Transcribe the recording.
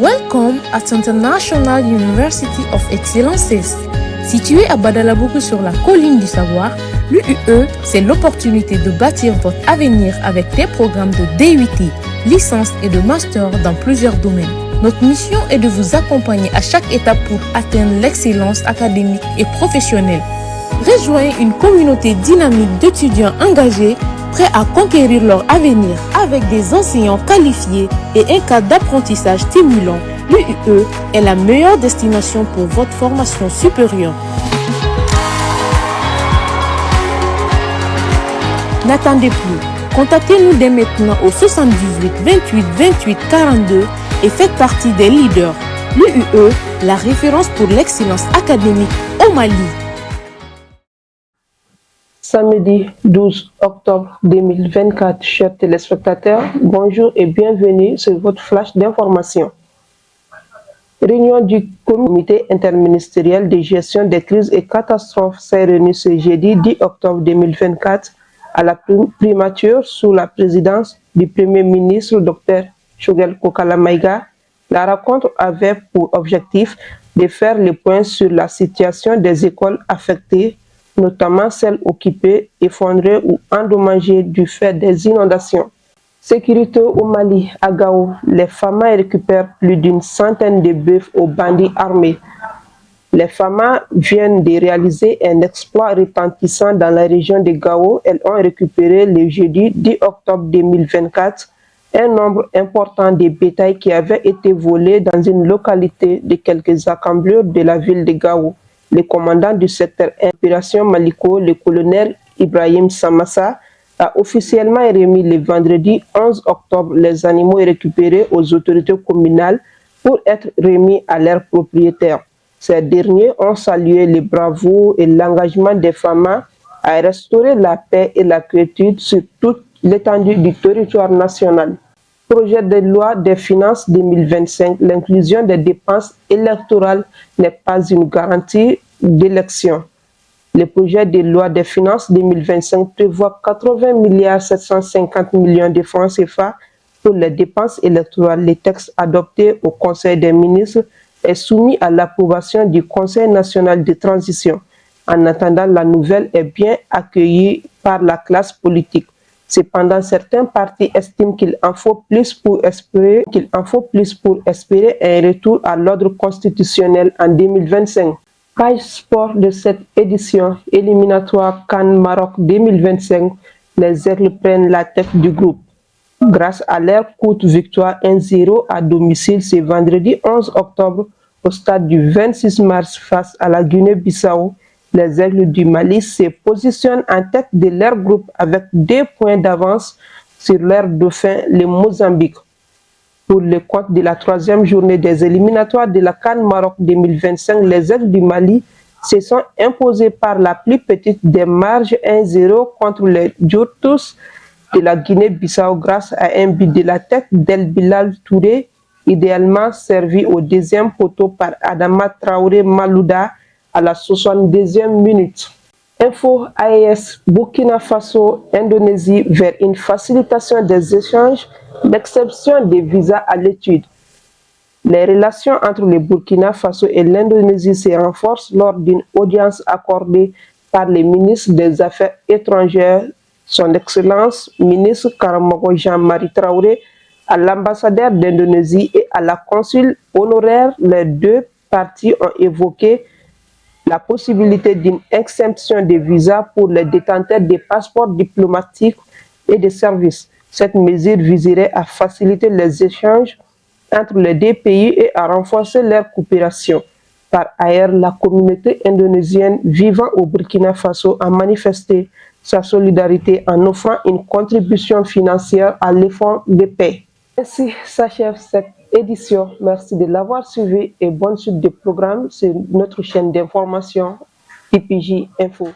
Welcome at International University of Excellences. Situé à Badalabougou sur la colline du savoir, l'UUE, c'est l'opportunité de bâtir votre avenir avec des programmes de DUT, licence et de master dans plusieurs domaines. Notre mission est de vous accompagner à chaque étape pour atteindre l'excellence académique et professionnelle. Rejoignez une communauté dynamique d'étudiants engagés, prêts à conquérir leur avenir avec des enseignants qualifiés et un cadre d'apprentissage stimulant. L'UUE est la meilleure destination pour votre formation supérieure. N'attendez plus. Contactez-nous dès maintenant au 78 28 28 42 et faites partie des leaders. L'UUE, la référence pour l'excellence académique au Mali. Samedi 12 octobre 2024, chers téléspectateurs, bonjour et bienvenue sur votre flash d'information. Réunion du comité interministériel de gestion des crises et catastrophes s'est réunie ce jeudi 10 octobre 2024 à la primature sous la présidence du Premier ministre Dr Choguel Kokala Maïga. La rencontre avait pour objectif de faire le point sur la situation des écoles affectées, notamment celles occupées, effondrées ou endommagées du fait des inondations. Sécurité au Mali, à Gao, les FAMA récupèrent plus d'une centaine de bœufs aux bandits armés. Les FAMA viennent de réaliser un exploit retentissant dans la région de Gao. Elles ont récupéré le jeudi 10 octobre 2024 un nombre important de bétail qui avait été volé dans une localité de quelques encablures de la ville de Gao. Le commandant du secteur Opération Maliko, le colonel Ibrahim Samassa, a officiellement remis le vendredi 11 octobre les animaux récupérés aux autorités communales pour être remis à leurs propriétaires. Ces derniers ont salué le bravoure et l'engagement des FAMA à restaurer la paix et la quiétude sur toute l'étendue du territoire national. Projet de loi des finances 2025, l'inclusion des dépenses électorales n'est pas une garantie d'élection. Le projet de loi des finances 2025 prévoit 80 750 millions de francs CFA pour les dépenses électorales. Le texte adopté au Conseil des ministres est soumis à l'approbation du Conseil national de transition. En attendant, la nouvelle est bien accueillie par la classe politique. Cependant, certains partis estiment qu'il en faut plus pour espérer un retour à l'ordre constitutionnel en 2025. Page sport de cette édition éliminatoire CAN Maroc 2025, les Aigles prennent la tête du groupe. Grâce à leur courte victoire 1-0 à domicile ce vendredi 11 octobre au stade du 26 mars face à la Guinée-Bissau, les Aigles du Mali se positionnent en tête de leur groupe avec 2 points d'avance sur leur dauphin, le Mozambique. Pour le compte de la 3e journée des éliminatoires de la CAN Maroc 2025, les Aigles du Mali se sont imposés par la plus petite des marges 1-0 contre les Djurtous de la Guinée-Bissau grâce à un but de la tête d'El Bilal Touré, idéalement servi au deuxième poteau par Adama Traoré Malouda à la 62e minute. Info AES Burkina Faso, Indonésie vers une facilitation des échanges, l'exception des visas à l'étude. Les relations entre le Burkina Faso et l'Indonésie se renforcent lors d'une audience accordée par le ministre des Affaires étrangères, son Excellence, ministre Karamogo Jean-Marie Traoré, à l'ambassadeur d'Indonésie et à la consul honoraire. Les deux parties ont évoqué la possibilité d'une exemption de visa pour les détenteurs de passeports diplomatiques et de services. Cette mesure viserait à faciliter les échanges entre les deux pays et à renforcer leur coopération. Par ailleurs, la communauté indonésienne vivant au Burkina Faso a manifesté sa solidarité en offrant une contribution financière à l'effort de paix. Ainsi s'achève cette édition. Merci de l'avoir suivi et bonne suite de programmes sur notre chaîne d'information IPJ Info.